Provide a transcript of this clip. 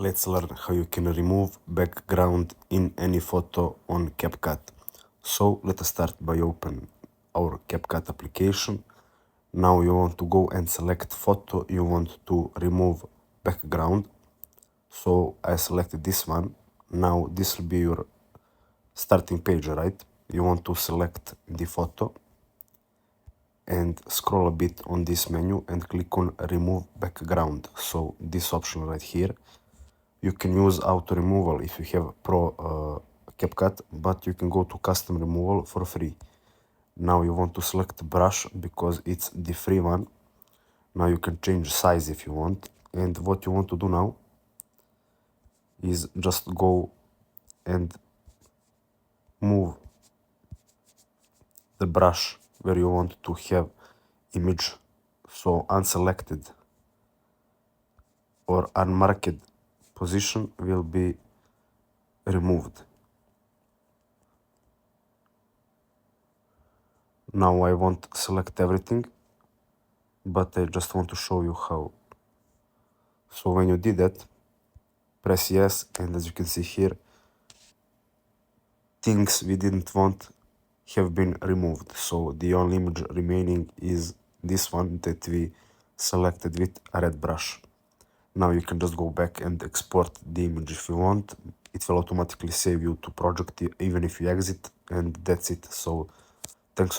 Let's learn how you can remove background in any photo on CapCut. So let us start by open our CapCut application. Now you want to go and select photo you want to remove background. So I selected this one. Now this will be your starting page, right? You want to select the photo and scroll a bit on this menu and click on remove background. So this option right here. You can use auto removal if you have pro CapCut, but you can go to custom removal for free. Now you want to select brush because it's the free one. Now you can change size if you want. And what you want to do now is just go and move the brush where you want to have image. So unselected or unmarked position will be removed. Now I won't select everything, but I just want to show you how. So when you did that, press yes, and as you can see here, things we didn't want have been removed. So the only image remaining is this one that we selected with a red brush. Now you can just go back and export the image if you want. It will automatically save you to project even if you exit, and that's it. So thanks.